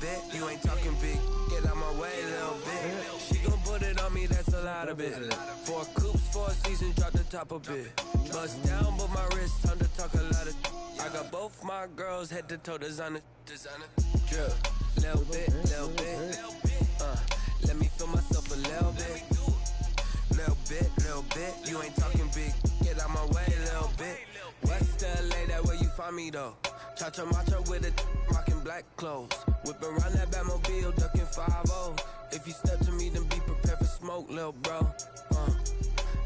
bit. You ain't talking big. Get out my way, little bit. She gon' put it on me, that's a lot of it. 4 coops, 4 seasons, drop the top a bit. Bust down, but my wrist, time to talk a lot of. I got both my girls head to toe designer. Drip, little bit, little bit. Let me feel myself a little bit. Little bit. You ain't talking big. Get out my way, little bit. West LA, that where you find me though. Cha-cha matcha with it, rocking black clothes. Whipping around that Batmobile, ducking 5-0. If you step to me, then be prepared for smoke, little bro.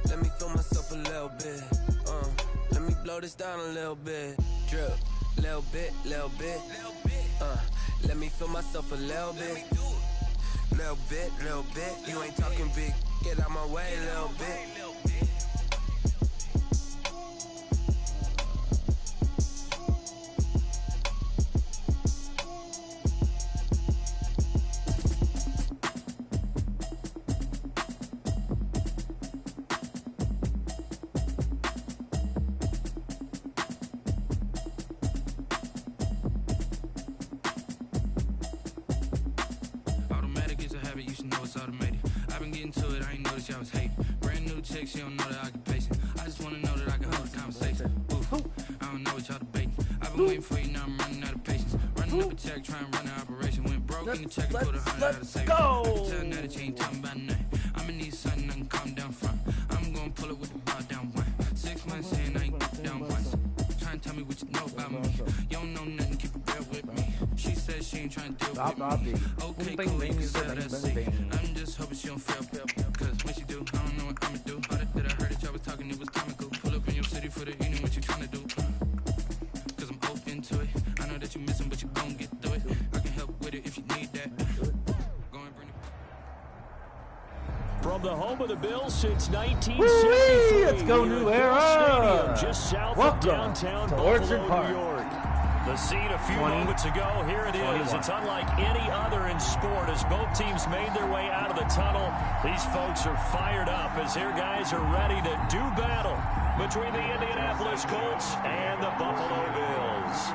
Let me feel myself a little bit. Let me blow this down a little bit. Drip, little bit. Let me feel myself a little bit. Little bit. You ain't talking big. Get out my way, little bit. Automatic is a habit, you should know it's automated. I've been getting to it, I ain't noticed y'all was hating. Brand new chick, she don't know that I can pace it. I just wanna know that I can hold a conversation. Oof, I don't know what y'all debating. I've been waiting for you, now I'm running out of patience. Running up a check, trying to run an operation. Went broke in the check and put 100 out of savings. I can tell now that you ain't talking about nothing. I'ma need something I can calm down from. I'm gonna pull it with the bar down one. 6 months in, I ain't down once. Trying to tell me what you know about me. You don't know nothing, keep it real with me. She says she ain't trying to deal with me. Okay, cool, you can sell that seat. I'm just hoping she don't fail. Cause when she do, I don't know what I'ma do. All that I heard that y'all was talking, it was comical. Pull up in your city for the evening, what you trying to do? Cause I'm open to it. I know that you missing, but you gon' get through it. I can help with it if you need that. Go and bring it. From the home of the Bills since 1973. Let's go, New Era! Stadium, just south of downtown to Buffalo, Orchard Park. New York. The scene a few moments ago, here it is. It's unlike any other in sport as both teams made their way out of the tunnel. These folks are fired up as their guys are ready to do battle between the Indianapolis Colts and the Buffalo Bills.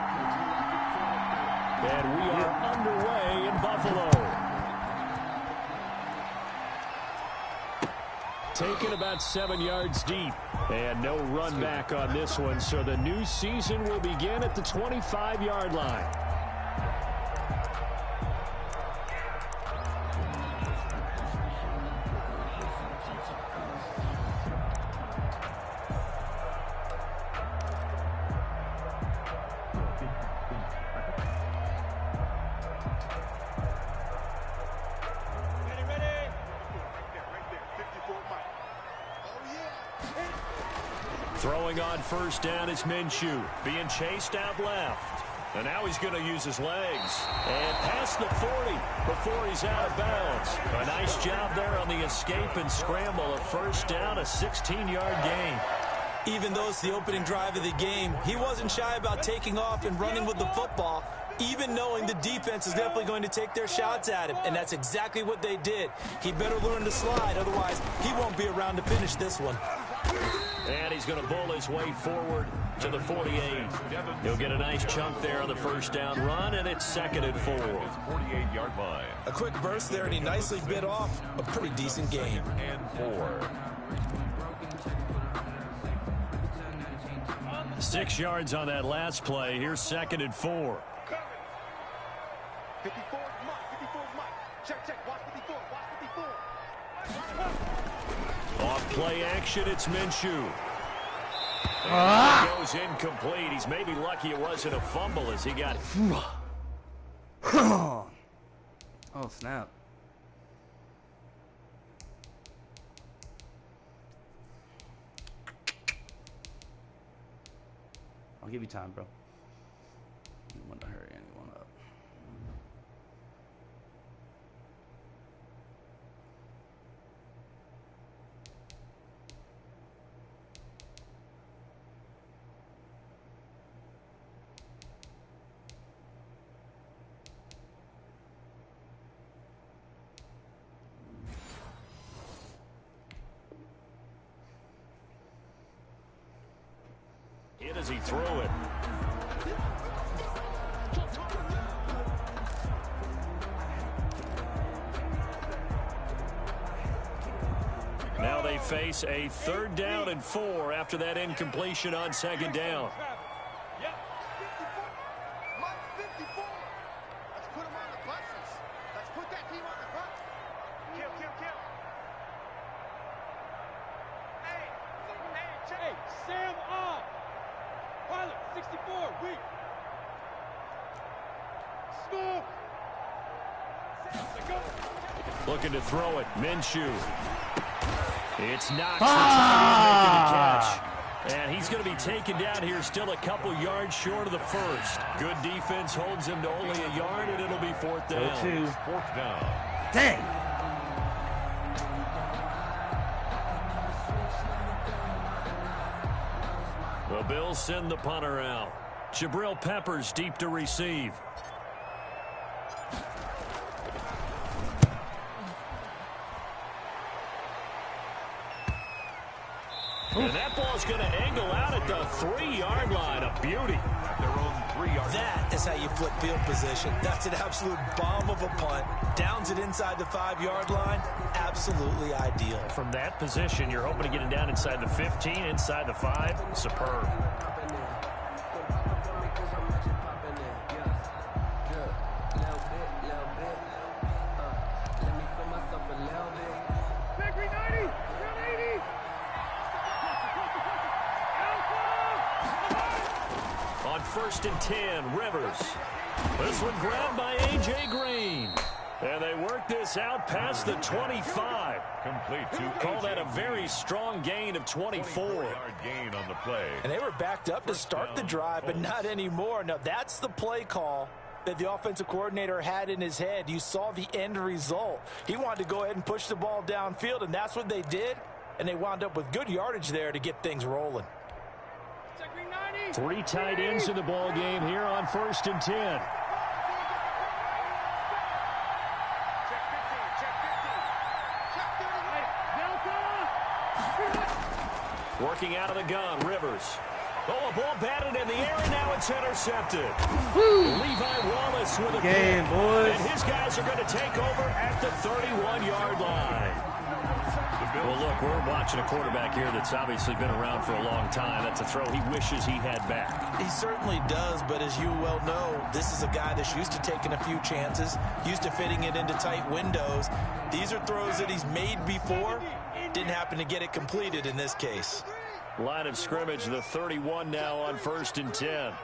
And we are underway in Buffalo. Taken about 7 yards deep. And no run back on this one, so the new season will begin at the 25-yard line. Throwing on first down is Minshew, being chased out left. And now he's going to use his legs. And past the 40 before he's out of bounds. A nice job there on the escape and scramble. A first down, a 16-yard gain. Even though it's the opening drive of the game, he wasn't shy about taking off and running with the football, even knowing the defense is definitely going to take their shots at him. And that's exactly what they did. He better learn to slide, otherwise he won't be around to finish this one. And he's going to bull his way forward to the 48. He'll get a nice chunk there on the first down run, and it's 2nd and 4. 48-yard line. A quick burst there, and he nicely bit off a pretty decent game. And 4. 6 yards on that last play. Here's 2nd and 4. 54 is Mike. 54 is Mike. Check. Watch 54. Off play action, it's Minshew. And he goes incomplete. He's maybe lucky it wasn't a fumble as he got. Oh, snap. I'll give you time, bro. I don't want to hurry anyone up. As he threw it. Now they face a 3rd down and 4 after that incompletion on 2nd down. Looking to throw it. Minshew. It's Knox, the tight end, making the catch. And he's going to be taken down here, still a couple yards short of the first. Good defense holds him to only a yard, and it'll be 4th down. 4th down. Dang. The Bills send the punter out. Jabril Peppers deep to receive. And that ball's going to angle out at the 3-yard line. A beauty. At their own 3-yard line. That is how you flip field position. That's an absolute bomb of a punt. Downs it inside the 5-yard line. Absolutely ideal. From that position, you're hoping to get it down inside the 15, inside the 5. Superb. On 1st and 10, Rivers. This one grabbed by A.J. Green. And they work this out past the 25. Complete to Call that a very strong gain of 24. 24-yard gain on the play. And they were backed up to start the drive, but not anymore. Now, that's the play call that the offensive coordinator had in his head. You saw the end result. He wanted to go ahead and push the ball downfield, and that's what they did. And they wound up with good yardage there to get things rolling. 3 tight ends in the ball game here on 1st and 10. Working out of the gun, Rivers. Oh, a ball batted in the air, and now it's intercepted. Levi Wallace with a game, boys. And his guys are going to take over at the 31-yard line. Well, look, we're watching a quarterback here that's obviously been around for a long time. That's a throw he wishes he had back. He certainly does, but as you well know, this is a guy that's used to taking a few chances, used to fitting it into tight windows. These are throws that he's made before. Didn't happen to get it completed in this case. Line of scrimmage, the 31 now on 1st and 10.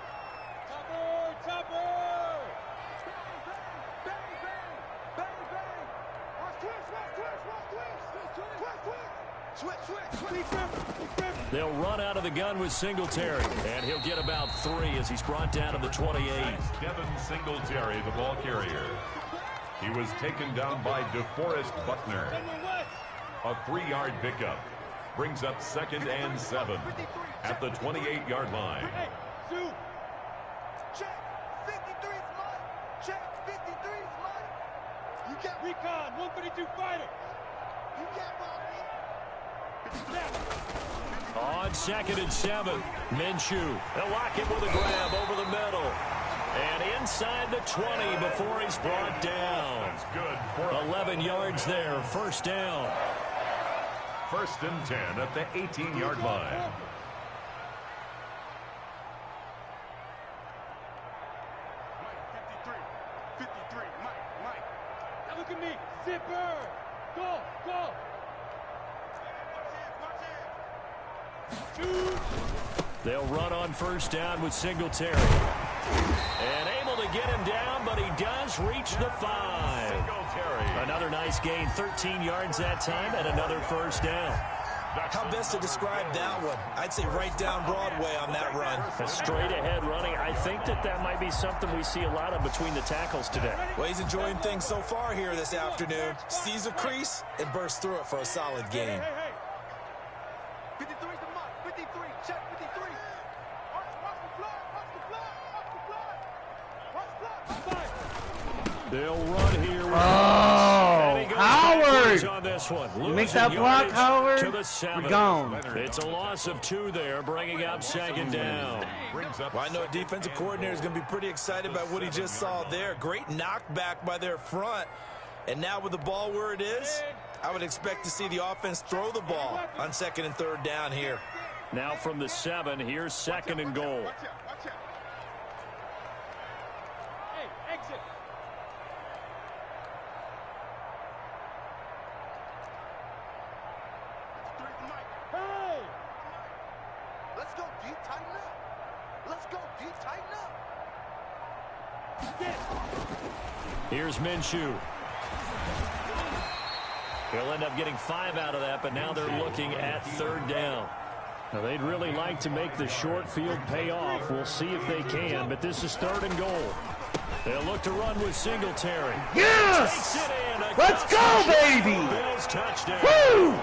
They'll run out of the gun with Singletary, and he'll get about 3 as he's brought down to the 28. Devin Singletary, the ball carrier. He was taken down by DeForest Buckner. A 3-yard pickup brings up 2nd and 7 at the 28-yard line. Check 53 is mine. Check 53 is mine. You got recon 132 fighter. You got On 2nd and 7, Minshew. They'll lock it with a grab over the middle. And inside the 20 before he's brought down. That's good for 11 yards there, 1st down. 1st and 10 at the 18-yard line. Mike. Now look at me. Zipper. Go. They'll run on 1st down with Singletary. And able to get him down, but he does reach the 5. Singletary. Another nice gain, 13 yards that time, and another 1st down. How best to describe that one? I'd say right down Broadway on that run. A straight ahead running. I think that might be something we see a lot of between the tackles today. Well, he's enjoying things so far here this afternoon. Sees a crease and bursts through it for a solid game. 53 is the mark. 53. Check 53. Watch the block. They'll run here. Oh, Howard! On this one. You make that block, Howard. To the 7. We're gone. It's a loss of 2 there, bringing up 2nd down. Well, I know a defensive coordinator is going to be pretty excited about what he just saw there. Great knockback by their front. And now with the ball where it is, I would expect to see the offense throw the ball on 2nd and 3rd down here. Now from the 7, here's 2nd and goal. Hey, exit. Hey! Let's go, D. Tighten up. Let's go, D. Tighten up. Here's Minshew. He'll end up getting 5 out of that, but now they're looking at 3rd down. Now, they'd really like to make the short field pay off. We'll see if they can, but this is 3rd and goal. They'll look to run with Singletary. Yes! Let's go, baby! Bills touchdown. Woo!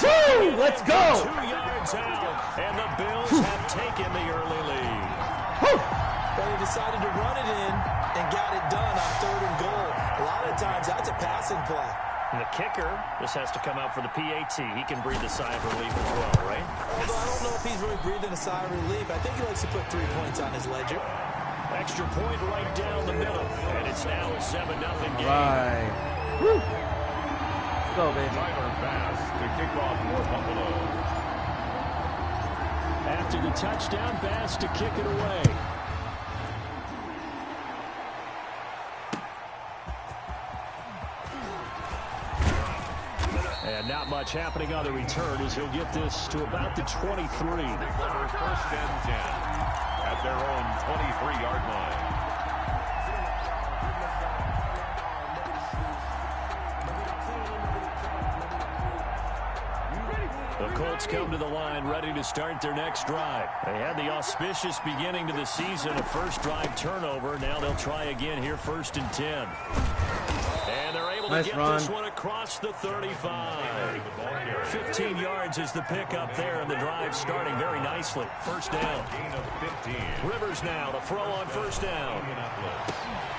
2! Let's go! 2 yards out, and the Bills have taken the early lead. Woo! But he decided to run it in and got it done on 3rd and goal. A lot of times, that's a passing play. And the kicker just has to come out for the PAT. He can breathe a sigh of relief as well, right? Although I don't know if he's really breathing a sigh of relief. I think he likes to put 3 points on his ledger. Extra point right down the middle. And it's now a 7-0 game. Right. Woo! Let's go, baby. Tyler Bass to kick off for Buffalo. After the touchdown, Bass to kick it away. And not much happening on the return as he'll get this to about the 23. First and 10 at their own 23-yard line. The Colts come to the line ready to start their next drive. They had the auspicious beginning to the season, a first drive turnover. Now they'll try again here, 1st and 10. And they're able to get this one across the 35. 15 yards is the pickup there, and the drive starting very nicely. 1st down. Rivers now to throw on 1st down.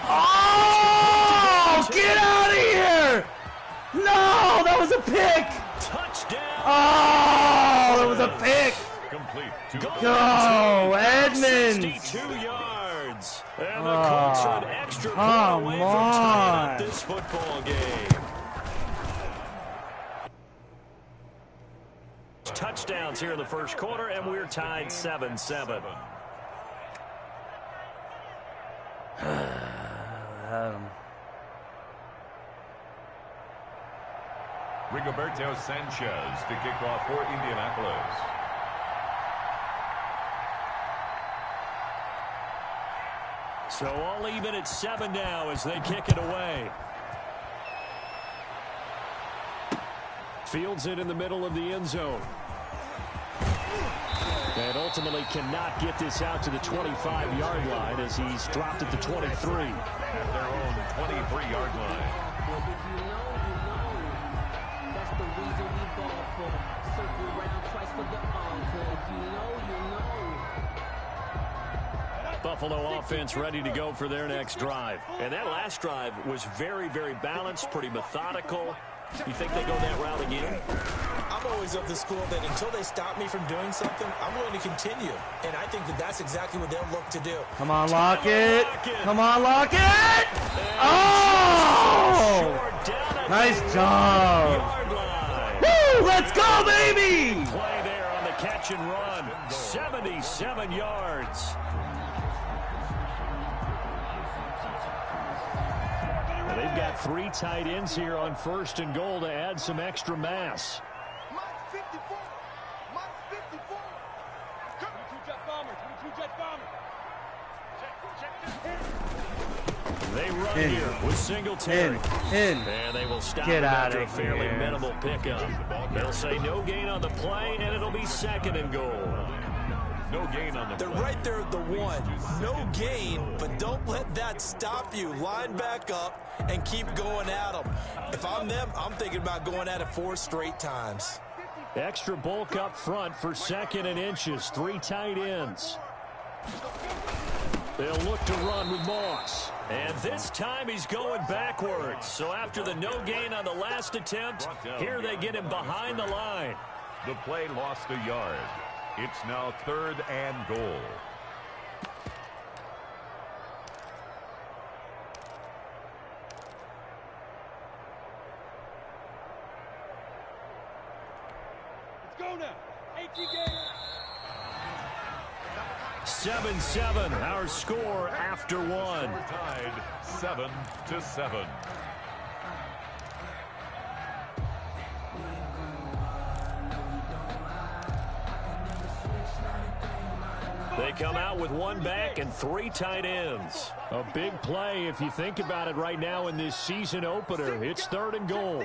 Oh! Get out of here! No! That was a pick! Touchdown! Oh! That was a pick! Complete. Go, Edmonds! 62 yards. And the Colts are an extra point away from tying up this football game. Touchdowns here in the first quarter, and we're tied 7-7. Rigoberto Sanchez to kick off for Indianapolis. So all even at 7 now as they kick it away. Fields it in the middle of the end zone. And ultimately cannot get this out to the 25-yard line as he's dropped at the 23. At their own 23-yard line. That's the reason we ball for. Circle around twice for the encore. If you know, you know. Buffalo offense ready to go for their next drive. And that last drive was very, very balanced, pretty methodical. You think they go that route again? I'm always of the school that until they stop me from doing something, I'm going to continue. And I think that that's exactly what they'll look to do. Come on, Lockett. Come on, Lockett. Oh! Nice job. Woo! Let's go, baby! Play there on the catch and run. 77 yards. And they've got 3 tight ends here on 1st and goal to add some extra mass. Mike 54. Mike 54. 22 jet bomber. 22 jet bomber. They run here with Singletary. In. And they will stop Get him out after of a fairly here. minimal pickup. They'll say no gain on the play, and it'll be 2nd and goal. No gain on the They're play. right there at the 1. No gain, but don't let that stop you. Line back up and keep going at them. If I'm them, I'm thinking about going at it 4 straight times. Extra bulk up front for 2nd and inches. 3 tight ends. They'll look to run with Moss. And this time he's going backwards. So after the no gain on the last attempt, here they get him behind the line. The play lost a yard. It's now 3rd and goal. Go now. 7-7, our score after one. Tied 7-7. They come out with one back and 3 tight ends. A big play if you think about it right now in this season opener. It's 3rd and goal.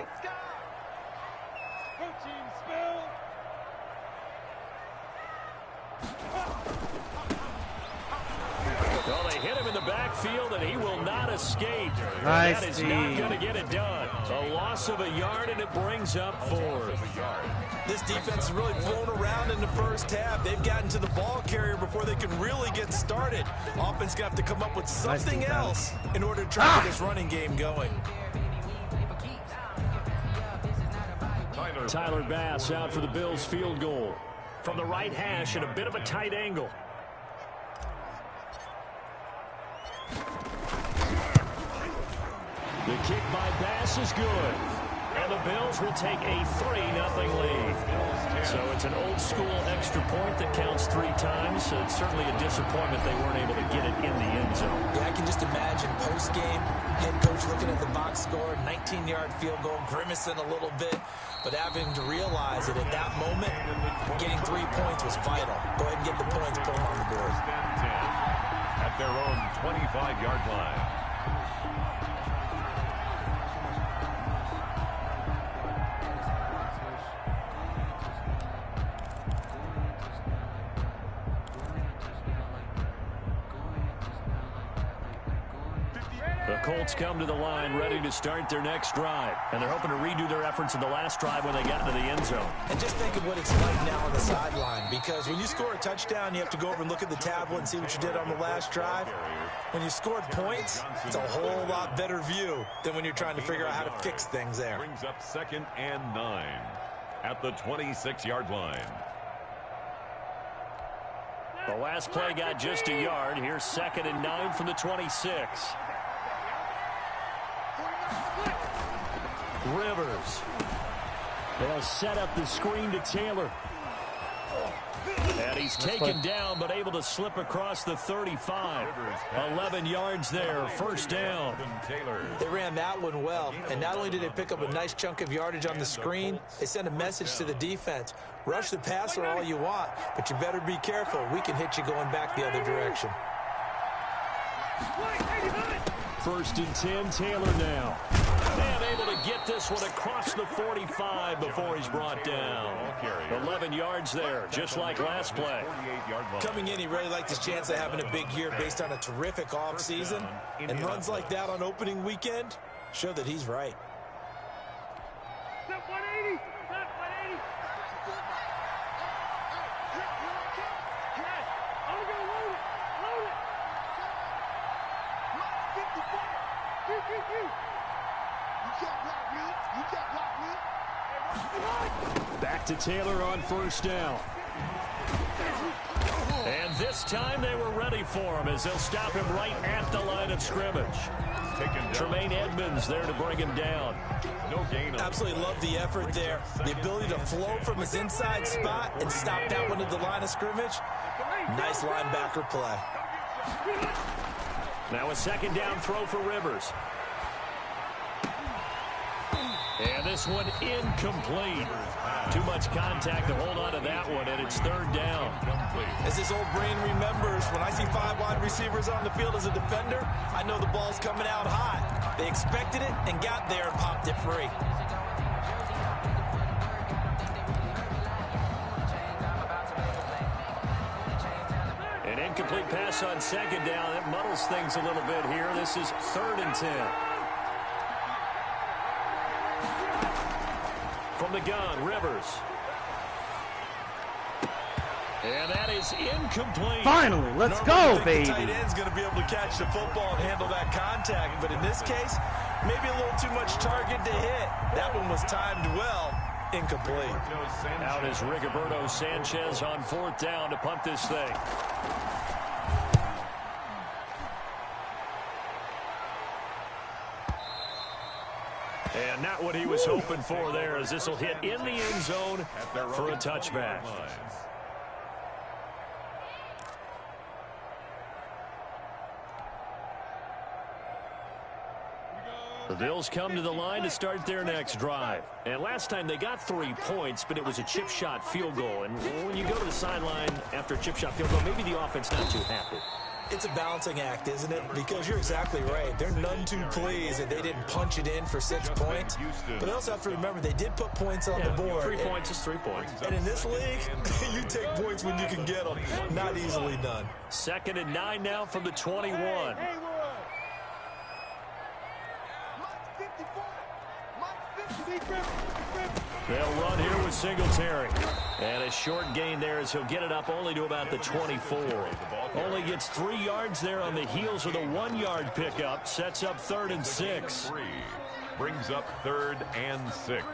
Well, they hit him in the backfield, and he will not escape. Nice. That is not going to get it done. A loss of a yard, and it brings up 4th. This defense is really thrown around in the first half. They've gotten to the ball carrier before they can really get started. Offense going to have to come up with something else in order to try to get this running game going. Tyler Bass out for the Bills field goal. From the right hash at a bit of a tight angle. The kick by Bass is good. And the Bills will take a 3-0 lead. So it's an old-school extra point that counts 3 times. So it's certainly a disappointment they weren't able to get it in the end zone. Yeah, I can just imagine post-game, head coach looking at the box score, 19-yard field goal, grimacing a little bit, but having to realize that at that moment, getting 3 points was vital. Go ahead and get the points, put them on the board. At their own 25-yard line. The Colts come to the line ready to start their next drive. And they're hoping to redo their efforts in the last drive when they got into the end zone. And just think of what it's like now on the sideline, because when you score a touchdown, you have to go over and look at the tablet and see what you did on the last drive. When you scored points, it's a whole lot better view than when you're trying to figure out how to fix things there. Brings up 2nd and 9 at the 26-yard line. The last play got just a yard. Here's 2nd and 9 from the 26. Rivers. They'll set up the screen to Taylor. And he's taken down, but able to slip across the 35. 11 yards there, 1st down. They ran that one well, and not only did they pick up a nice chunk of yardage on the screen, they sent a message to the defense. Rush the passer all you want, but you better be careful. We can hit you going back the other direction. 1st and 10, Taylor now. And able to get this one across the 45 before he's brought down. 11 yards there, just like last play. Coming in, he really liked his chance of having a big year based on a terrific offseason. And runs like that on opening weekend show that he's right. Step 180. Step 180. I'm going to load it. Load it. 54. Back to Taylor on 1st down. And this time they were ready for him as they'll stop him right at the line of scrimmage. Tremaine Edmonds there to bring him down. No gain. Absolutely love the effort there. The ability to flow from his inside spot and stop that one at the line of scrimmage. Nice linebacker play. Now a 2nd down throw for Rivers. And this one incomplete. Too much contact to hold on to that one, and it's 3rd down. As his old brain remembers, when I see 5 wide receivers on the field as a defender, I know the ball's coming out hot. They expected it and got there and popped it free. An incomplete pass on 2nd down. It muddles things a little bit here. This is 3rd and 10. From the gun, Rivers. And that is incomplete. Finally, let's go, baby. The tight end's going to be able to catch the football and handle that contact. But in this case, maybe a little too much target to hit. That one was timed well. Incomplete. Out is Rigoberto Sanchez on 4th down to punt this thing. And not what he was hoping for there, as this will hit in the end zone for a touchback. The Bills come to the line to start their next drive. And last time they got 3 points, but it was a chip shot field goal. And when you go to the sideline after a chip shot field goal, maybe the offense not too happy. It's a balancing act, isn't it? Because you're exactly right. They're none too pleased that they didn't punch it in for 6 points. But they also have to remember they did put points on the board. 3 points is 3 points. And in this league, you take points when you can get them. Not easily done. 2nd and 9 now from the 21. They'll run here with Singletary. And a short gain there as he'll get it up only to about the 24. Only gets 3 yards there on the heels of the 1-yard pickup. Sets up 3rd and 6. Brings up 3rd and 6.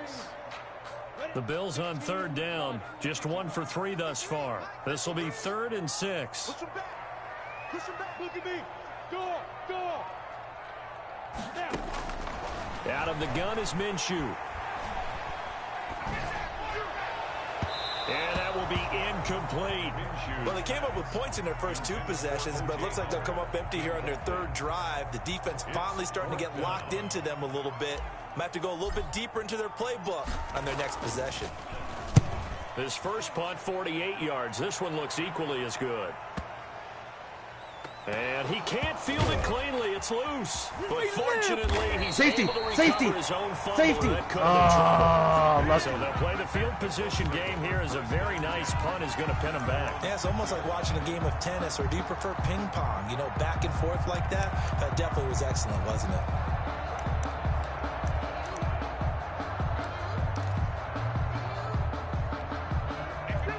The Bills on 3rd down. Just 1 for 3 thus far. This will be 3rd and 6. Push him back. Push him back. Look at me. Go. Now. Out of the gun is Minshew. And that will be incomplete. Well, they came up with points in their first 2 possessions, but it looks like they'll come up empty here on their 3rd drive. The defense finally starting to get locked into them a little bit. Might have to go a little bit deeper into their playbook on their next possession. His first punt, 48 yards. This one looks equally as good. And he can't field it cleanly. It's loose. But fortunately, he's able to recover his own fumble. That could have been trouble. So they'll play the field position game here as a very nice punt is going to pin him back. Yeah, it's almost like watching a game of tennis, or do you prefer ping pong? You know, back and forth like that? That definitely was excellent, wasn't it?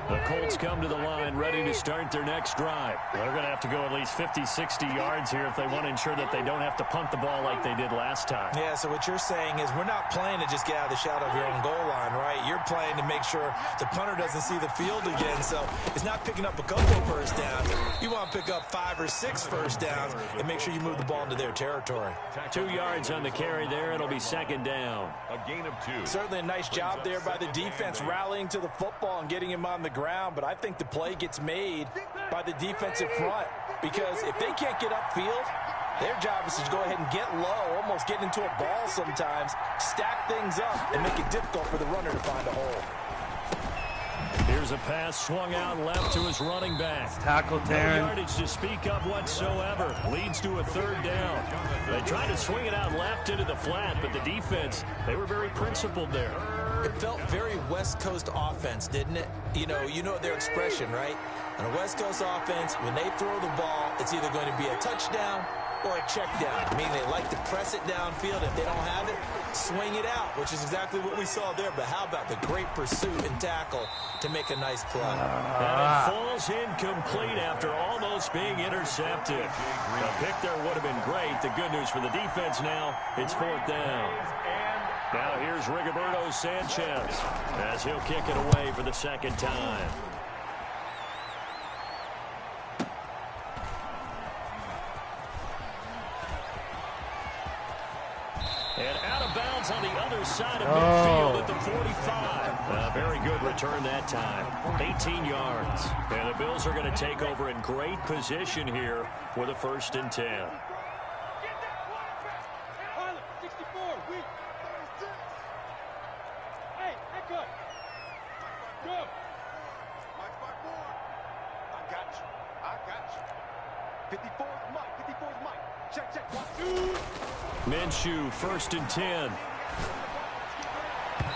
The Colts come to the line ready to start their next drive. They're going to have to go at least 50, 60 yards here if they want to ensure that they don't have to punt the ball like they did last time. Yeah, so what you're saying is we're not playing to just get out of the shadow of your own goal line, right? You're playing to make sure the punter doesn't see the field again. So it's not picking up a couple of first downs. You want to pick up 5 or 6 first downs and make sure you move the ball into their territory. 2 yards on the carry there. It'll be 2nd down. A gain of 2. Certainly a nice job there by the defense rallying to the football and getting him on the ground. But I think the play gets made by the defensive front, because if they can't get upfield, their job is to go ahead and get low, almost get into a ball sometimes, stack things up, and make it difficult for the runner to find a hole. Here's a pass swung out left to his running back. Tackle, Darren. No yardage to speak of whatsoever. Leads to a 3rd down. They tried to swing it out left into the flat, but the defense, they were very principled there. It felt very West Coast offense, didn't it? You know their expression, right? On a West Coast offense, when they throw the ball, it's either going to be a touchdown or a check down, meaning they like to press it downfield. If they don't have it, swing it out, which is exactly what we saw there. But how about the great pursuit and tackle to make a nice play? And it falls incomplete after almost being intercepted. The pick there would have been great. The good news for the defense now, it's 4th down. Now here's Rigoberto Sanchez as he'll kick it away for the 2nd time. And out of bounds on the other side of midfield at the 45. A very good return that time. 18 yards. And the Bills are going to take over in great position here with a 1st and 10. Minshew, 1st and 10.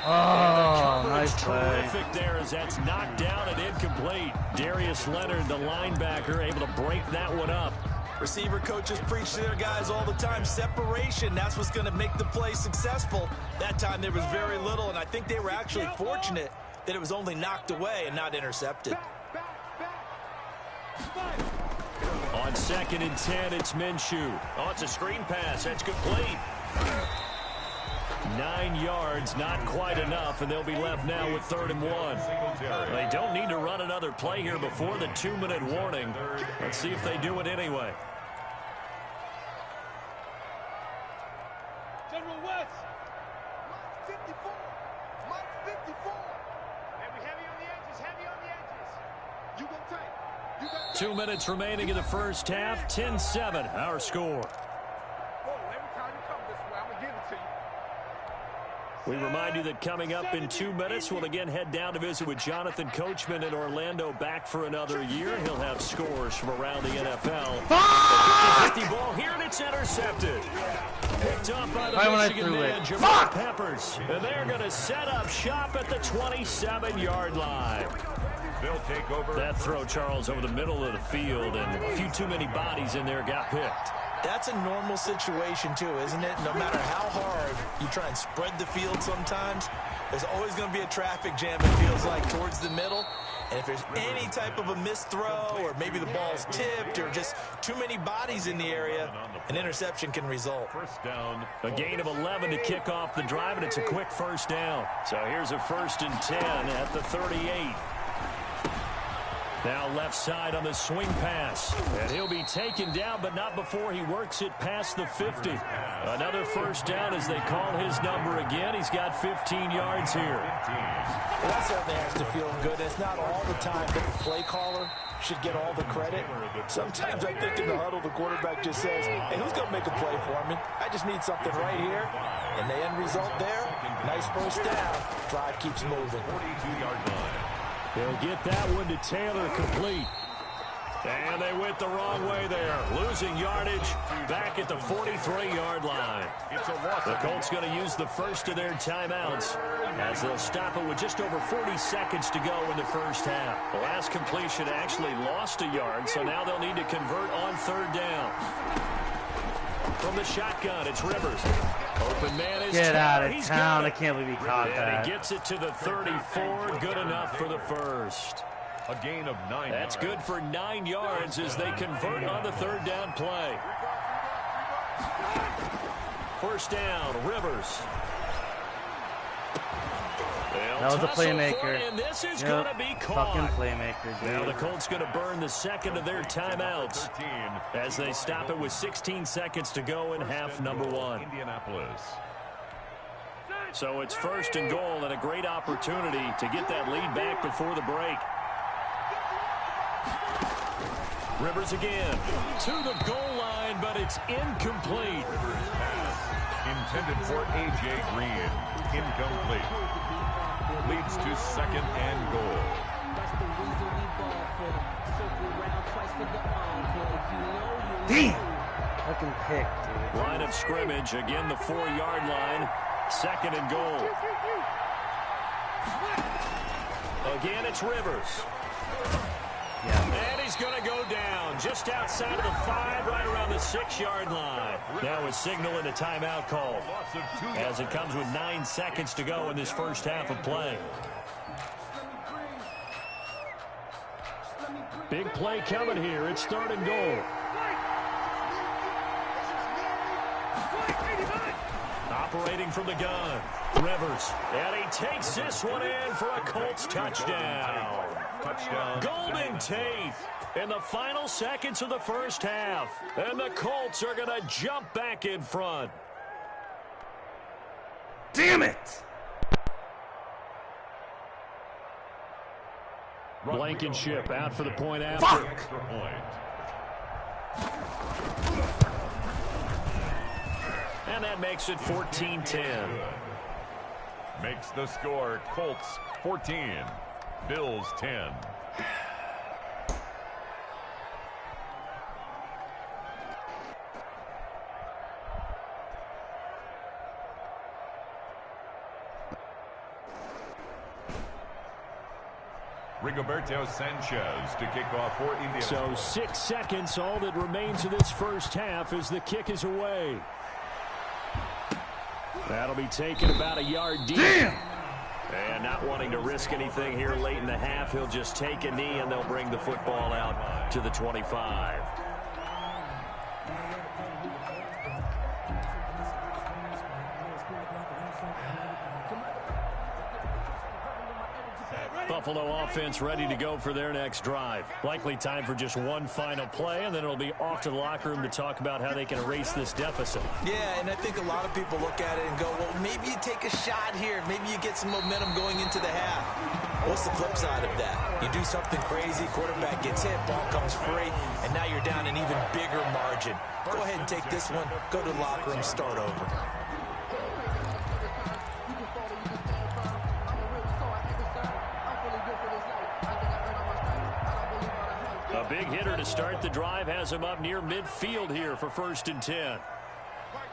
Oh, nice play. Terrific there as that's knocked down and incomplete. Darius Leonard, the linebacker, able to break that one up. Receiver coaches preach to their guys all the time. Separation, that's what's going to make the play successful. That time there was very little, and I think they were actually fortunate that it was only knocked away and not intercepted. On 2nd and 10, it's Minshew. Oh, it's a screen pass. That's complete. 9 yards, not quite enough, and they'll be left now with 3rd and 1. They don't need to run another play here before the 2-minute warning. Let's see if they do it anyway. General West, 54. Mike 54. And we heavy on the edges, heavy on the edges. You go tight. You got 2 minutes remaining in the first half. 10-7, our score. every time you come this way, I'm going to give it to you. We remind you that coming up in 2 minutes, we'll again head down to visit with Jonathan Coachman in Orlando, back for another year. He'll have scores from around the NFL. The 50 ball here, and it's intercepted. Picked up by the Michigan man, Jamal Peppers. And they're going to set up shop at the 27-yard line. They'll take over. That throw, Charles, over the middle of the field, and a few too many bodies in there got picked. That's a normal situation, too, isn't it? No matter how hard you try and spread the field sometimes, there's always going to be a traffic jam, it feels like, towards the middle. And if there's any type of a missed throw, or maybe the ball's tipped, or just too many bodies in the area, an interception can result. First down. A gain of 11 to kick off the drive, and it's a quick first down. So here's a 1st and 10 at the 38. Now left side on the swing pass. And he'll be taken down, but not before he works it past the 50. Another first down as they call his number again. He's got 15 yards here. Well, that certainly has to feel good. It's not all the time that the play caller should get all the credit. Sometimes I think in the huddle, the quarterback just says, hey, who's going to make a play for me? I just need something right here. And the end result there, nice first down. Drive keeps moving. 42-yard line. They'll get that one to Taylor, complete. And they went the wrong way there. Losing yardage back at the 43-yard line. The Colts going to use the first of their timeouts as they'll stop it with just over 40 seconds to go in the first half. The last completion actually lost a yard, so now they'll need to convert on 3rd down. From the shotgun, it's Rivers. Open man is Get out of He's town. got I can't believe he caught and that. he gets it to the 34. Good enough for the first. A gain of 9 That's yards. good for 9 yards as they convert on the 3rd down play. First down, Rivers. That was a playmaker. And this is going to be caught. Fucking playmaker, dude. Now the Colts going to burn the second of their timeouts as they stop it with 16 seconds to go in half number 1. Indianapolis. So it's 1st and goal and a great opportunity to get that lead back before the break. Rivers again to the goal line, but it's incomplete. Intended for A.J. Green. Incomplete. Leads to 2nd and goal. Damn! Fucking pick, dude. Line of scrimmage, again the 4-yard line. 2nd and goal. Again, it's Rivers. Yeah. And he's going to go down just outside of the 5, right around the 6-yard line. Now a signal and a timeout call as it comes with 9 seconds to go in this first half of play. Big play coming here. It's 3rd and goal. Operating from the gun, Rivers. And he takes this one in for a Colts touchdown. Golden Tate in the final seconds of the first half. And the Colts are going to jump back in front. Damn it! Blankenship out for the point after. Extra point. And that makes it 14-10. Makes the score Colts 14, Bills 10. Rigoberto Sanchez to kick off for Indiana. So 6 seconds, all that remains of this first half as the kick is away. That'll be taken about a yard deep. Damn! And not wanting to risk anything here late in the half, he'll just take a knee and they'll bring the football out to the 25. Buffalo offense ready to go for their next drive. Likely time for just one final play, and then it'll be off to the locker room to talk about how they can erase this deficit. Yeah, and I think a lot of people look at it and go, well, maybe you take a shot here. Maybe you get some momentum going into the half. What's the flip side of that? You do something crazy, quarterback gets hit, ball comes free, and now you're down an even bigger margin. Go ahead and take this one, go to the locker room, start over. A big hitter to start the drive has him up near midfield here for 1st and 10. Right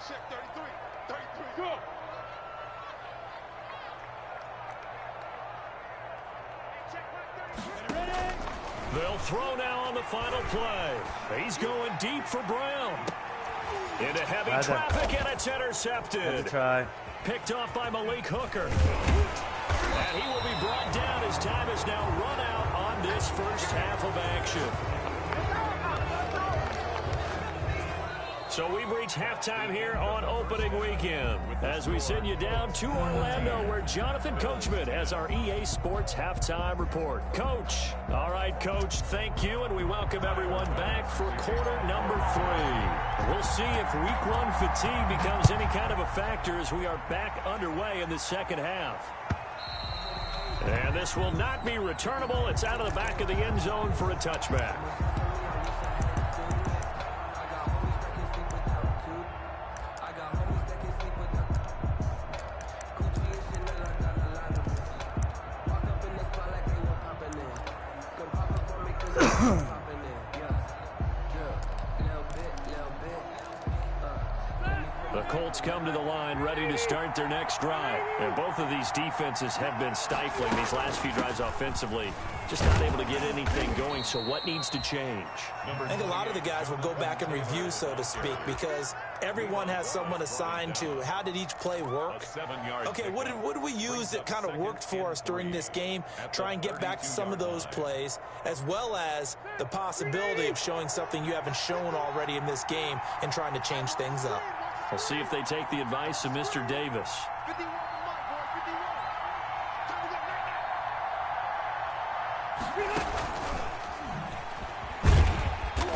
check, 33, go. They'll throw now on the final play. He's going deep for Brown. Into heavy traffic, and it's intercepted. Picked off by Malik Hooker. And he will be brought down as time is now run out on this first half of action. So we've reached halftime here on opening weekend as we send you down to Orlando where Jonathan Coachman has our EA Sports halftime report. Coach. All right, Coach, thank you, and we welcome everyone back for quarter number 3. We'll see if week 1 fatigue becomes any kind of a factor as we are back underway in the second half. And this will not be returnable. It's out of the back of the end zone for a touchback. Colts come to the line ready to start their next drive. And both of these defenses have been stifling these last few drives offensively. Just not able to get anything going. So what needs to change? I think a lot of the guys will go back and review, so to speak, because everyone has someone assigned to how did each play work. Okay, what did we use that kind of worked for us during this game? Try and get back to some of those plays, as well as the possibility of showing something you haven't shown already in this game and trying to change things up. We'll see if they take the advice of Mr. Davis.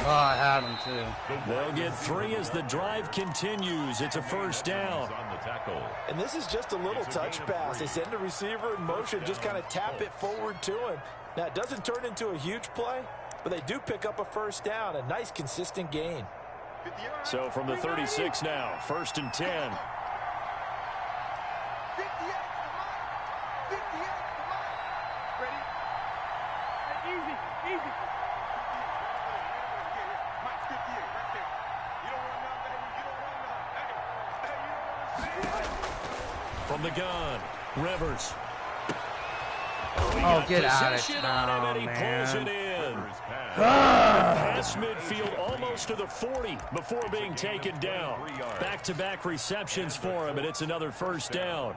Oh, I had him too. They'll get 3 as the drive continues. It's a first down. And this is just a little touch pass. They send the receiver in motion, just kind of tap it forward to him. Now, it doesn't turn into a huge play, but they do pick up a first down, a nice, consistent gain. So from the 36 now, 1st and 10. 58 Ready? Easy. Mike, 58, right there. You don't run now, baby. You don't run now. From the gun, Rivers. Oh, get out of town, and he pulls it in. Past midfield almost to the 40 before being taken down. Back-to-back receptions for him, and it's another first down.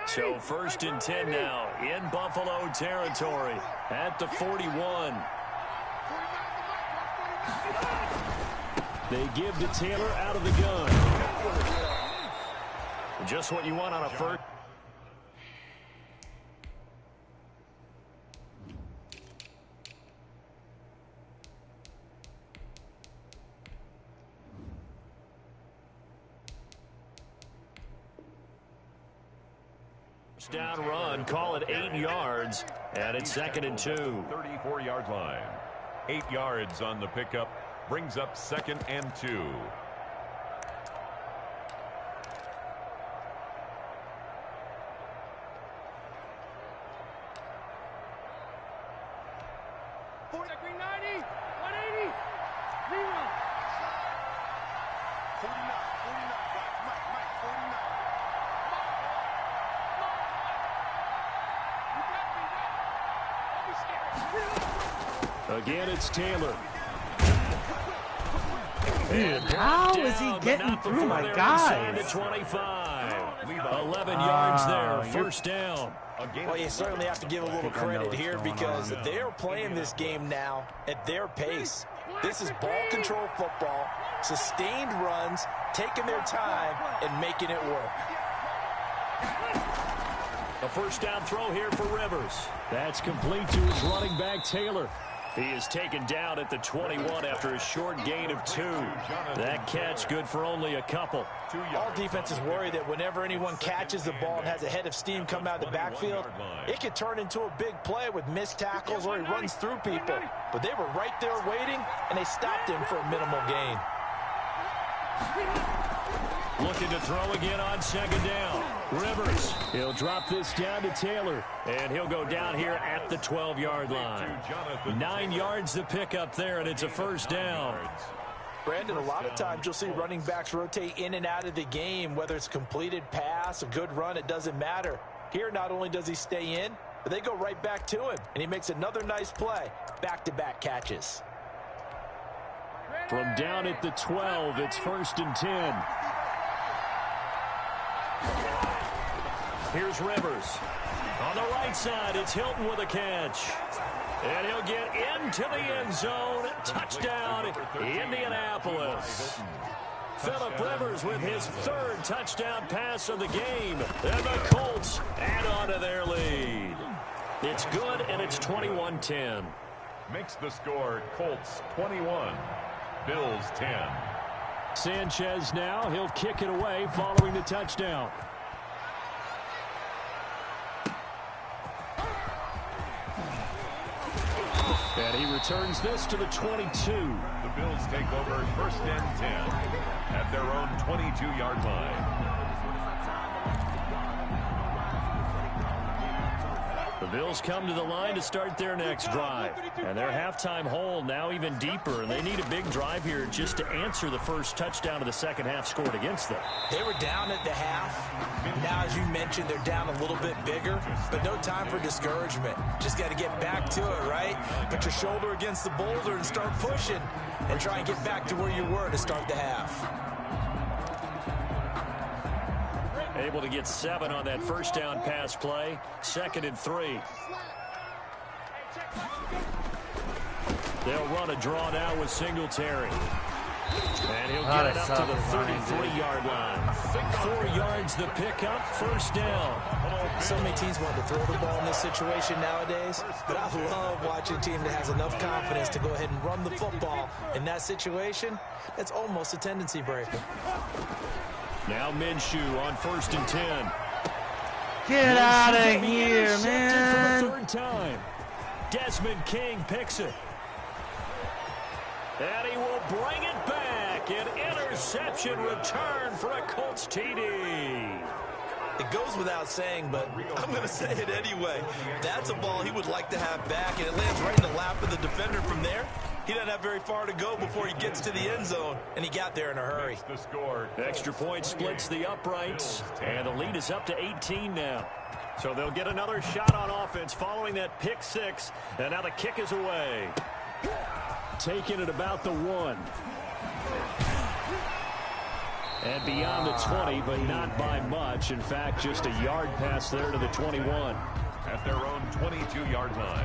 So 1st and 10 now in Buffalo territory at the 41. They give to Taylor out of the gun. Just what you want on a first. Down run, call it 8 yards, and it's 2nd and 2. 34-yard line. 8 yards on the pickup. Brings up 2nd and 2. Green 90, 180, 0. 49, Mike, 49. Again, it's Taylor. Dude, how is he getting through my guys? To 25. 11 yards there, first down. Well, you certainly have to give a little credit here because they're playing this game now at their pace. This is ball control football, sustained runs, taking their time, and making it work. A first down throw here for Rivers. That's complete to his running back, Taylor. He is taken down at the 21 after a short gain of 2. That catch good for only a couple. All defenses worry that whenever anyone catches the ball and has a head of steam come out of the backfield, it could turn into a big play with missed tackles or he runs through people. But they were right there waiting, and they stopped him for a minimal gain. Looking to throw again on second down. Rivers, he'll drop this down to Taylor, and he'll go down here at the 12-yard line. 9 yards to pick up there, and it's a first down. Brandon, a lot of times you'll see running backs rotate in and out of the game, whether it's completed pass, a good run, it doesn't matter. Here, not only does he stay in, but they go right back to him, and he makes another nice play. Back-to-back catches. From down at the 12, it's 1st and 10. Here's Rivers. On the right side, it's Hilton with a catch. And he'll get into the end zone. Touchdown, Indianapolis. Phillip Rivers with his 3rd touchdown pass of the game. And the Colts add on to their lead. It's good, and it's 21-10. Makes the score Colts 21, Bills 10. Sanchez now, he'll kick it away following the touchdown. And he returns this to the 22. The Bills take over 1st and 10 at their own 22-yard line. The Bills come to the line to start their next drive. And their halftime hole now even deeper. And they need a big drive here just to answer the first touchdown of the second half scored against them. They were down at the half. Now, as you mentioned, they're down a little bit bigger. But no time for discouragement. Just got to get back to it, right? Put your shoulder against the boulder and start pushing. And try and get back to where you were to start the half. Able to get 7 on that first down pass play. 2nd and 3. They'll run a draw now with Singletary. And he'll get it up to the 33-yard line. 4 yards the pickup, first down. So many teams want to throw the ball in this situation nowadays, but I love watching a team that has enough confidence to go ahead and run the football. In that situation, that's almost a tendency breaker. Now Minshew on 1st and 10. Get out of here, man. For the 3rd time. Desmond King picks it. And he will bring it back. An interception return for a Colts TD. It goes without saying, but I'm going to say it anyway. That's a ball he would like to have back, and it lands right in the lap of the defender from there. He doesn't have very far to go before he gets to the end zone, and he got there in a hurry. Extra point splits the uprights, and the lead is up to 18 now. So they'll get another shot on offense following that pick 6, and now the kick is away. Taking it about the 1. And beyond the 20, but not by much. In fact, just a yard pass there to the 21. At their own 22-yard line.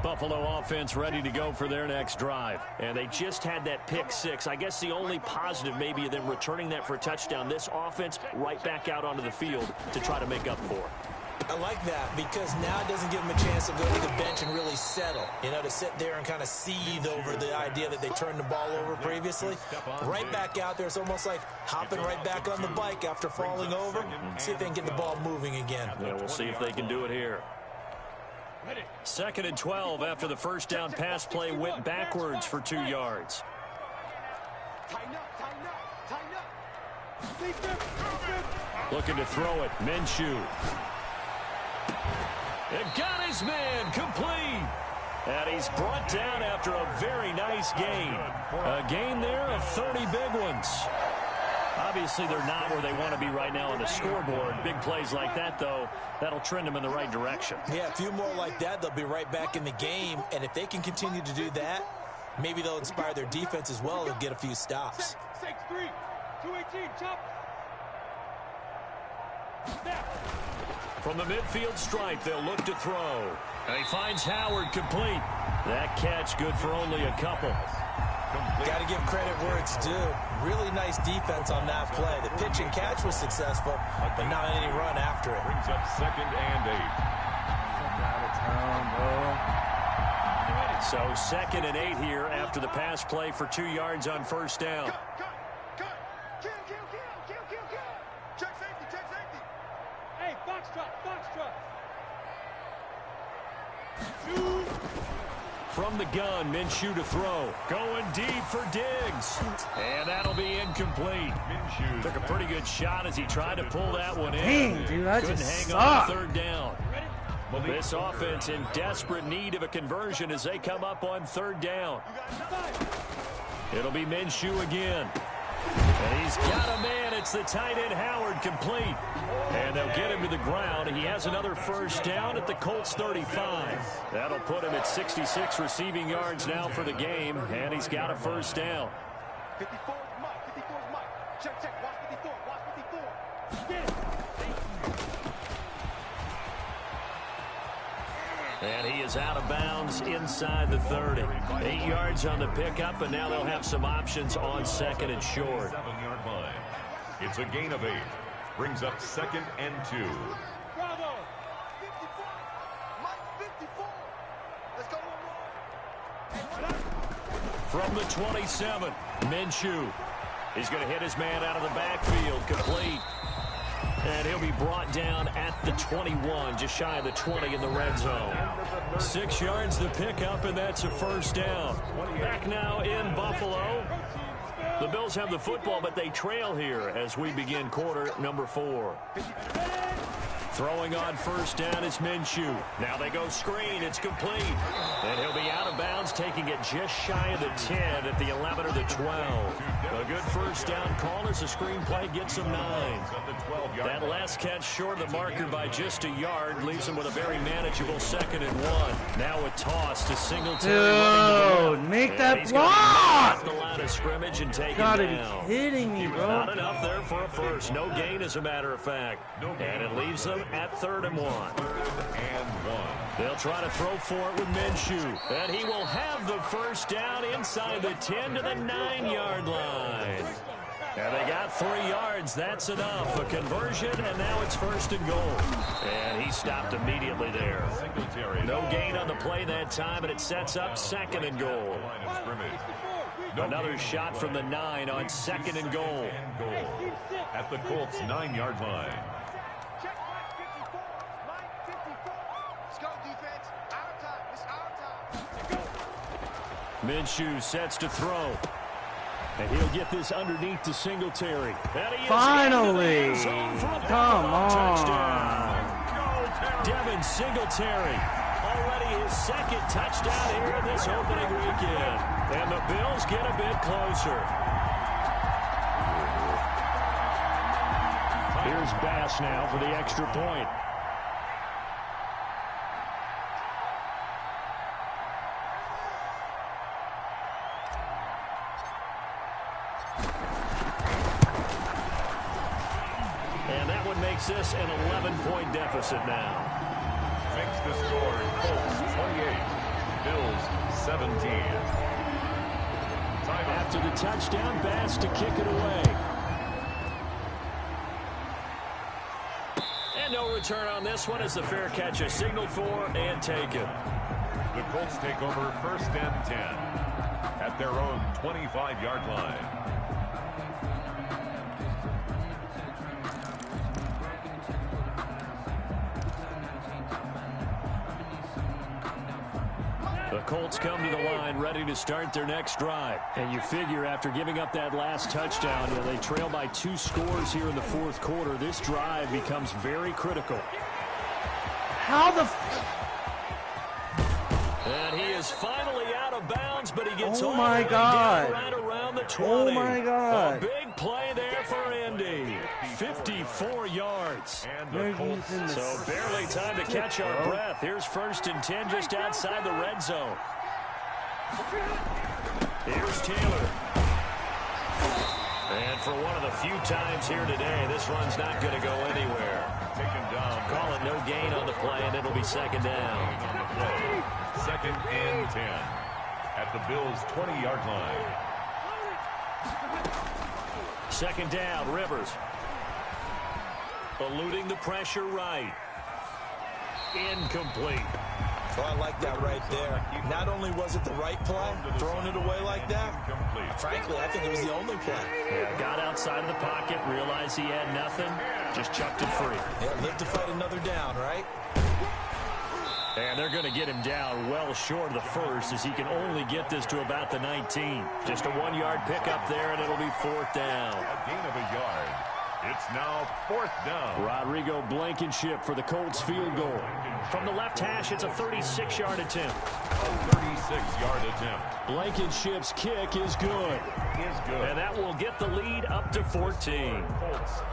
Buffalo offense ready to go for their next drive. And they just had that pick 6. I guess the only positive maybe of them returning that for a touchdown. This offense right back out onto the field to try to make up for it. I like that because now it doesn't give them a chance to go to the bench and really settle. You know, to sit there and kind of seethe over the idea that they turned the ball over previously. Right back out there. It's almost like hopping right back on the bike after falling over. See if they can get the ball moving again. Yeah, we'll see if they can do it here. 2nd and 12 after the first down pass play went backwards for 2 yards. Looking to throw it. Minshew. It got his man complete. And he's brought down after a very nice gain. A gain there of 30 big ones. Obviously, they're not where they want to be right now on the scoreboard. Big plays like that, though, that'll trend them in the right direction. Yeah, a few more like that, they'll be right back in the game. And if they can continue to do that, maybe they'll inspire their defense as well and get a few stops. 6-3, 218, chop. From the midfield stripe, they'll look to throw. And he finds Howard complete. That catch good for only a couple. Got to give credit where it's due. Really nice defense on that play. The pitch and catch was successful, but not any run after it. Brings up 2nd and 8. So 2nd and 8 here after the pass play for 2 yards on first down. Check safety. Hey, box truck. From the gun, Minshew to throw. Going deep for Diggs. And that'll be incomplete. Minshew took a pretty good shot as he tried to pull that one in. Dang, dude, that couldn't just hang on sucked. 3rd down. This offense in desperate need of a conversion as they come up on 3rd down. It'll be Minshew again. And he's got a man. It's the tight end Howard complete. And they'll get him to the ground. He has another first down at the Colts 35. That'll put him at 66 receiving yards now for the game. And he's got a first down. 54 is Mike. 54 is Mike. Check. Watch 54. Watch 54. And he is out of bounds inside the 30. 8 yards on the pickup, and now they'll have some options on 2nd and short. 7-yard line. It's a gain of 8. Brings up 2nd and 2. Bravo. 54. Mike 54. Let's go to a From the 27, Minshew. He's going to hit his man out of the backfield, complete. And he'll be brought down at the 21, just shy of the 20 in the red zone. 6 yards the pickup, and that's a first down. Back now in Buffalo. The Bills have the football, but they trail here as we begin quarter number 4. Throwing on first down is Minshew. Now they go screen. It's complete. And he'll be out of bounds, taking it just shy of the 10 at the 11 or the 12. A good first down call as the screen play gets him 9. That last catch short of the marker by just a yard leaves him with a very manageable 2nd and 1. Now a toss to Singletary. Dude, make that block! The line of scrimmage and take Gotta him be down. kidding me, bro. Not enough there for a first. No gain, as a matter of fact. And it leaves them at 3rd and 1. They'll try to throw for it with Minshew. And he will have the first down inside the 10 to the 9-yard line. And they got 3 yards. That's enough. A conversion, and now it's 1st and goal. And he stopped immediately there. No gain on the play that time, and it sets up 2nd and goal. Another shot from the 9 on 2nd and goal. At the Colts 9-yard line. Check Mike 54. Mike 54. Let's go, defense. Our time. It's our time. Minshew sets to throw. And he'll get this underneath to Singletary. Finally! Come on! Touchdown. Devin Singletary. Already his 2nd touchdown here in this opening weekend. And the Bills get a bit closer. Here's Bass now for the extra point. And that one makes this an 11-point deficit now. Makes the score Colts 28, Bills 17. After the touchdown, Bass to kick it away. And no return on this one as the fair catch is signaled for and taken. The Colts take over 1st and 10 at their own 25-yard line. The Colts come to the line ready to start their next drive. And you figure after giving up that last touchdown, they trail by 2 scores here in the 4th quarter. This drive becomes very critical. How the... And he is finally out of bounds, but he gets Oh all my the way God. down right around the 20. Oh my God. A big play there for Indy. 54 yards. And They're the Colts using the So barely time to catch our breath. Here's 1st and 10 just outside the red zone. Here's Taylor. And for one of the few times here today, this run's not going to go anywhere. Taken down. Call it no gain on the play, and it'll be second down. On the play. 2nd and 10 at the Bills' 20-yard line. Second down, Rivers. Eluding the pressure right. Incomplete. Well, I like that right there. Not only was it the right play, throwing it away like that, frankly, I think it was the only play. Yeah, got outside of the pocket, realized he had nothing, just chucked it free. Yeah, live to fight another down, right? And they're going to get him down well short of the first, as he can only get this to about the 19. Just a 1-yard pickup there, and it'll be 4th down. A gain of a yard. It's now 4th down. Rodrigo Blankenship for the Colts field goal. From the left hash, it's a 36-yard attempt. A 36-yard attempt. Blankenship's kick is good. And that will get the lead up to 14.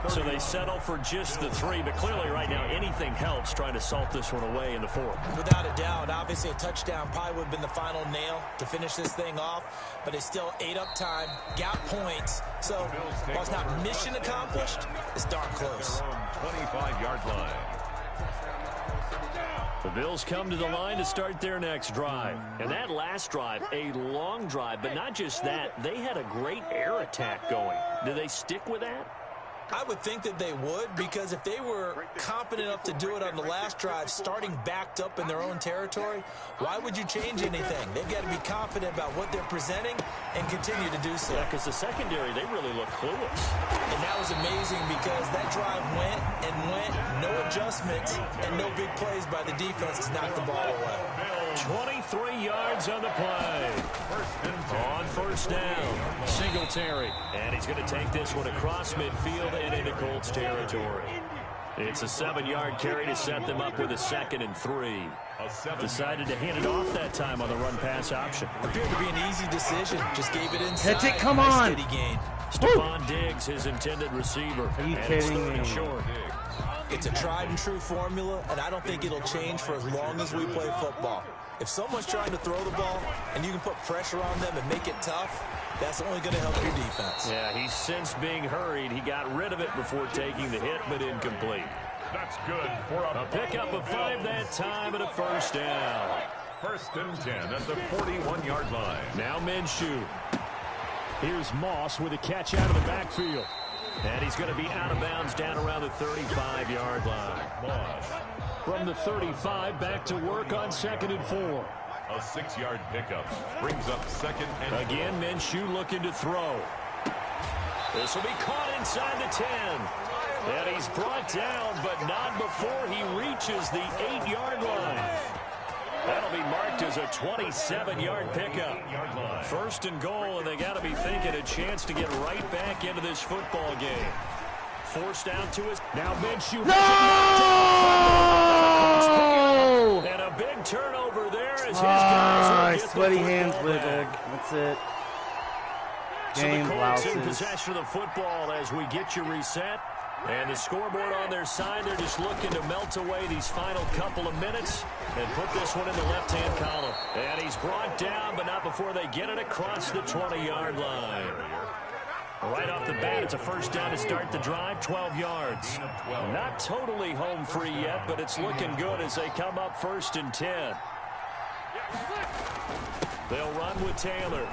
So they settle for just the 3, but clearly right now anything helps trying to salt this one away in the 4th. Without a doubt, obviously a touchdown probably would have been the final nail to finish this thing off, but it's still 8 up time, got points, so while it's not mission accomplished, it's darn close. 25-yard line. The Bills come to the line to start their next drive. And that last drive, a long drive, but not just that, they had a great air attack going. Do they stick with that? I would think that they would, because if they were competent enough to do it on the last drive, starting backed up in their own territory, why would you change anything? They've got to be confident about what they're presenting and continue to do so. Yeah, because the secondary, they really look clueless. And that was amazing, because that drive went and went, no adjustments, and no big plays by the defense to knock the ball away. 23 yards on the play. On 1st down, Singletary. And he's going to take this one across midfield and into Colts territory. It's a 7-yard carry to set them up with a 2nd and 3. Decided to hand it off that time on the run-pass option. Appeared to be an easy decision. Just gave it inside. Catch it, come on. Steady gain. Stephon Diggs, his intended receiver. Are you and kidding me? Short. It's a tried-and-true formula, and I don't think it'll change for as long as we play football. If someone's trying to throw the ball and you can put pressure on them and make it tough, that's only going to help your defense. Yeah, he's since being hurried. He got rid of it before taking the hit, but incomplete. That's good for a pickup of 5 that time and a 1st down. 1st and 10 at the 41-yard line. Now Minshew. Here's Moss with a catch out of the backfield. And he's going to be out of bounds down around the 35-yard line. Moss. From the 35, back to work on 2nd and 4. A 6-yard pickup brings up 2nd and 4. Again, Minshew looking to throw. This will be caught inside the 10. And he's brought down, but not before he reaches the 8-yard line. That'll be marked as a 27-yard pickup. 1st and goal, and they got to be thinking a chance to get right back into this football game. Forced out to his... Now Minshew... No! And a big turnover there as his guys will get sweaty the hands football with back. it. That's it. So Game the Colts in blouses. possession of the football as we get you reset. And the scoreboard on their side, they're just looking to melt away these final couple of minutes and put this one in the left-hand column. And he's brought down, but not before they get it across the 20-yard line. Right off the bat, it's a 1st down to start the drive, 12 yards. Not totally home free yet, but it's looking good as they come up 1st and 10. They'll run with Taylor.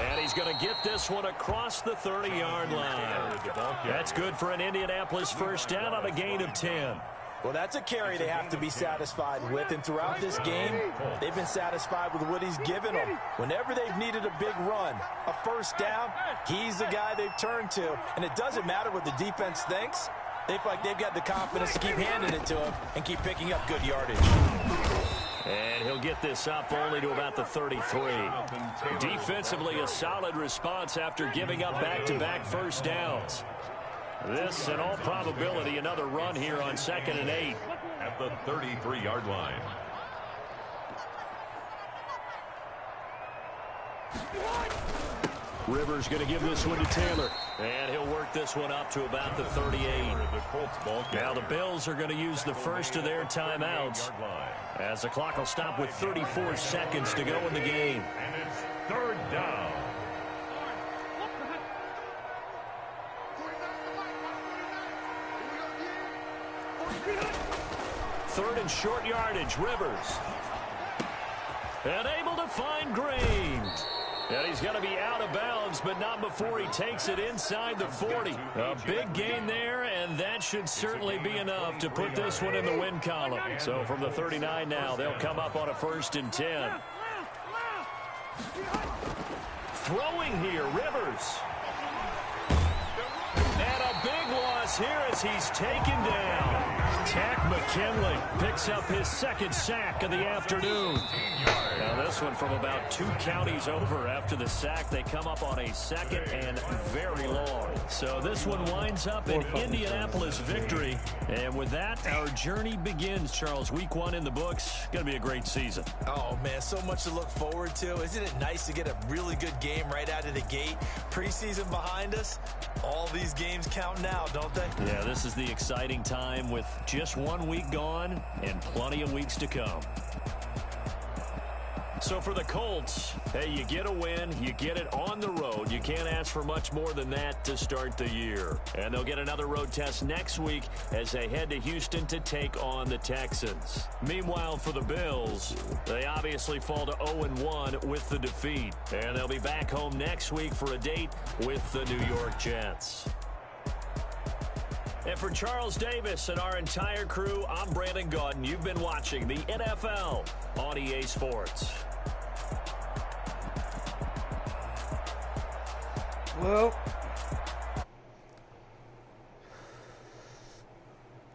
And he's going to get this one across the 30-yard line. That's good for an Indianapolis 1st down on a gain of 10. Well, that's a carry they have to be satisfied with, and throughout this game, they've been satisfied with what he's given them. Whenever they've needed a big run, a 1st down, he's the guy they've turned to. And it doesn't matter what the defense thinks. They feel like they've got the confidence to keep handing it to him and keep picking up good yardage. And he'll get this up only to about the 33. Defensively, a solid response after giving up back-to-back 1st downs. This, in all probability, another run here on 2nd and 8. At the 33-yard line. Rivers going to give this one to Taylor. And he'll work this one up to about the 38. Now the Bills are going to use the first of their timeouts, as the clock will stop with 34 seconds to go in the game. And it's 3rd down. 3rd and short yardage. Rivers. And able to find Green. And he's going to be out of bounds, but not before he takes it inside the 40. A big gain there, and that should certainly be enough to put this one in the win column. So from the 39 now, they'll come up on a 1st and 10. Throwing here, Rivers. And a big loss here as he's taken down. Tack McKinley picks up his 2nd sack of the afternoon. Now this one from about 2 counties over. After the sack, they come up on a 2nd and very long. So this one winds up an Indianapolis victory. And with that, our journey begins, Charles. Week 1 in the books. Going to be a great season. Oh, man, so much to look forward to. Isn't it nice to get a really good game right out of the gate? Preseason behind us. All these games count now, don't they? Yeah, this is the exciting time with just 1 week gone and plenty of weeks to come. So for the Colts, hey, you get a win, you get it on the road. You can't ask for much more than that to start the year. And they'll get another road test next week as they head to Houston to take on the Texans. Meanwhile, for the Bills, they obviously fall to 0-1 with the defeat. And they'll be back home next week for a date with the New York Jets. And for Charles Davis and our entire crew, I'm Brandon Gaudin. You've been watching the NFL on EA Sports. Well,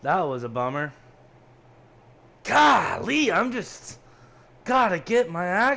that was a bummer. Golly, I'm just gotta get my act